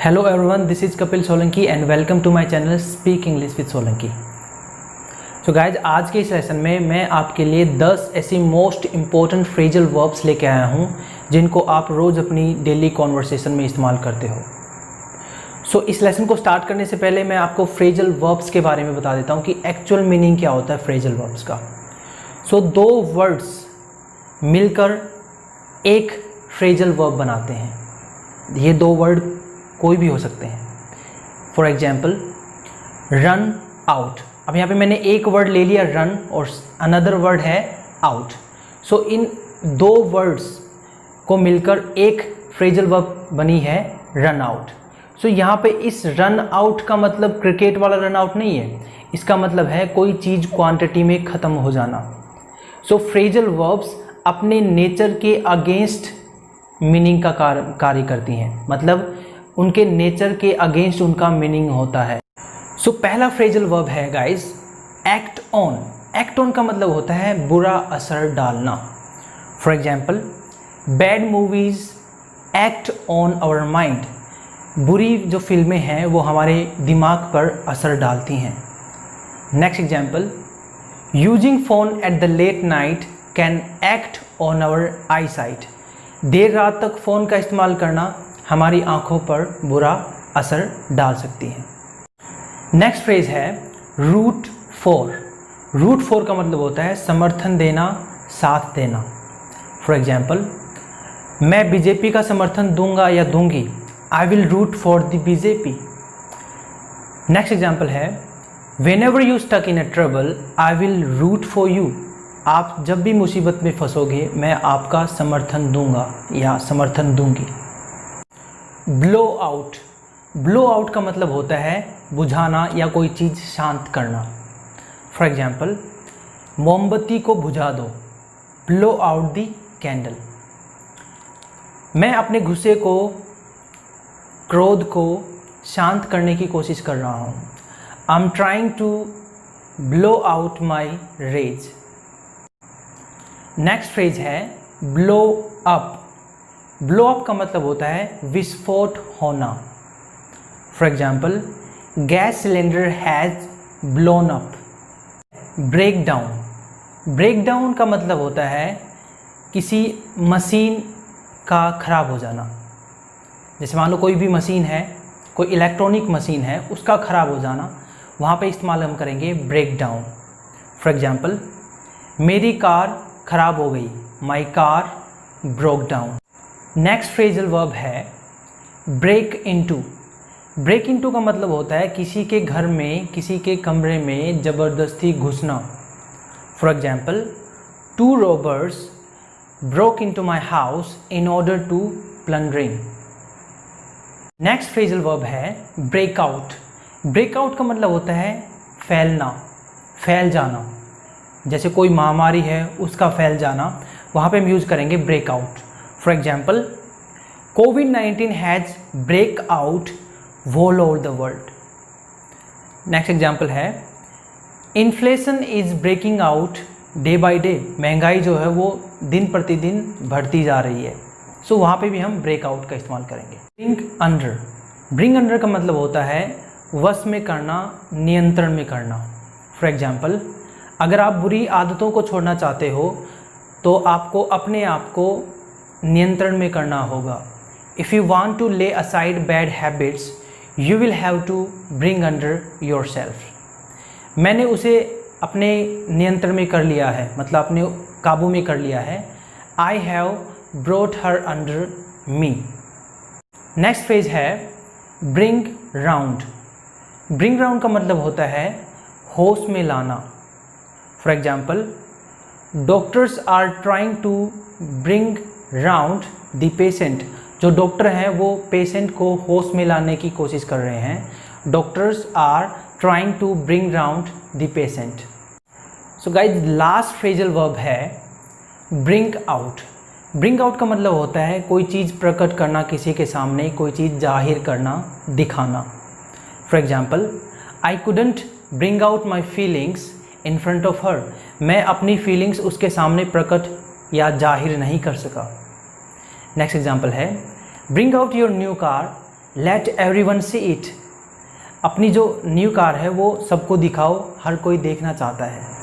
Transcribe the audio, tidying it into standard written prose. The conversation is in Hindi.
Hello everyone, this is Kapil Solanki and welcome to my channel Speak English with Solanki. So guys, आज के इस लेसन में मैं आपके लिए 10 ऐसी मोस्ट इम्पोर्टेंट फ्रेजल वर्ब्स लेके आया हूँ जिनको आप रोज़ अपनी डेली कॉन्वर्सेशन में इस्तेमाल करते हो. सो इस लेसन को स्टार्ट करने से पहले मैं आपको फ्रेजल वर्ब्स के बारे में बता देता हूँ कि एक्चुअल मीनिंग क्या होता है फ्रेजल वर्ब्स का. सो दो वर्ड्स मिलकर एक फ्रेजल वर्ब बनाते हैं. ये दो वर्ड कोई भी हो सकते हैं. For example run out. अब यहाँ पे मैंने एक वर्ड ले लिया रन और अनदर वर्ड है आउट. सो इन दो वर्ड्स को मिलकर एक फ्रेजल वर्ब बनी है रन आउट. सो यहाँ पे इस रन आउट का मतलब क्रिकेट वाला रन आउट नहीं है. इसका मतलब है कोई चीज़ क्वांटिटी में ख़त्म हो जाना. सो फ्रेजल वर्ब्स अपने नेचर के अगेंस्ट मीनिंग का कार्य करती हैं. मतलब उनके नेचर के अगेंस्ट उनका मीनिंग होता है. सो पहला फ्रेजल वर्ब है guys act on. Act on का मतलब होता है बुरा असर डालना. For example bad movies act on our mind. बुरी जो फिल्में हैं वो हमारे दिमाग पर असर डालती हैं. Next example using phone at the late night can act on our eye sight. देर रात तक फ़ोन का इस्तेमाल करना हमारी आंखों पर बुरा असर डाल सकती है. नेक्स्ट फ्रेज है रूट फॉर. रूट फॉर का मतलब होता है समर्थन देना, साथ देना. फॉर एग्जाम्पल मैं बीजेपी का समर्थन दूंगा या दूंगी. I will root for the BJP. Next example है whenever you stuck in a trouble I will root for you. आप जब भी मुसीबत में फंसोगे मैं आपका समर्थन दूंगा या समर्थन दूंगी. Blow out. ब्लो आउट का मतलब होता है बुझाना या कोई चीज़ शांत करना. फॉर एग्जाम्पल मोमबत्ती को बुझा दो. Blow out the candle. मैं अपने गुस्से को, क्रोध को शांत करने की कोशिश कर रहा हूँ. I am trying to blow out my rage. Next phrase है ब्लो अप. ब्लो अप का मतलब होता है विस्फोट होना. For example gas cylinder has blown up. Break down. Break down का मतलब होता है किसी मशीन का ख़राब हो जाना. जैसे मान लो कोई भी मशीन है, कोई इलेक्ट्रॉनिक मशीन है, उसका ख़राब हो जाना, वहाँ पे इस्तेमाल हम करेंगे ब्रेक डाउन. फॉर एग्जाम्पल मेरी कार ख़राब हो गई. My car broke down. Next phrasal verb है ब्रेक इनटू. ब्रेक इनटू का मतलब होता है किसी के घर में, किसी के कमरे में ज़बरदस्ती घुसना. For example two robbers broke into my house in order to plundering. Next phrasal verb है ब्रेकआउट. ब्रेकआउट का मतलब होता है फैलना, फैल जाना. जैसे कोई महामारी है उसका फैल जाना, वहाँ पे हम यूज़ करेंगे breakout. For example COVID-19 has break out all over the world. Next example है inflation is breaking out day by day. महंगाई जो है वो दिन प्रतिदिन बढ़ती जा रही है. सो वहाँ पे भी हम ब्रेकआउट का इस्तेमाल करेंगे. Bring under. ब्रिंग अंडर का मतलब होता है वश में करना, नियंत्रण में करना. फॉर एग्जाम्पल अगर आप बुरी आदतों को छोड़ना चाहते हो तो आपको अपने आप को नियंत्रण में करना होगा. If you want to lay aside bad habits you will have to bring under yourself. मैंने उसे अपने नियंत्रण में कर लिया है, मतलब अपने काबू में कर लिया है. I have brought her under me. Next phrase है ब्रिंग राउंड. ब्रिंग राउंड का मतलब होता है होश में लाना. For example doctors are trying to bring round the patient. जो डॉक्टर हैं वो पेशेंट को होश में लाने की कोशिश कर रहे हैं. Doctors are trying to bring round the patient. So guys last phrasal verb है ब्रिंग आउट. ब्रिंग आउट का मतलब होता है कोई चीज़ प्रकट करना किसी के सामने, कोई चीज़ जाहिर करना, दिखाना. For example I couldn't bring out my feelings in front of her. मैं अपनी फीलिंग्स उसके सामने प्रकट या जाहिर नहीं कर सका. नेक्स्ट एग्जाम्पल है bring out your new car late everyone see it, अपनी जो न्यू कार है वो सबको दिखाओ, हर कोई देखना चाहता है।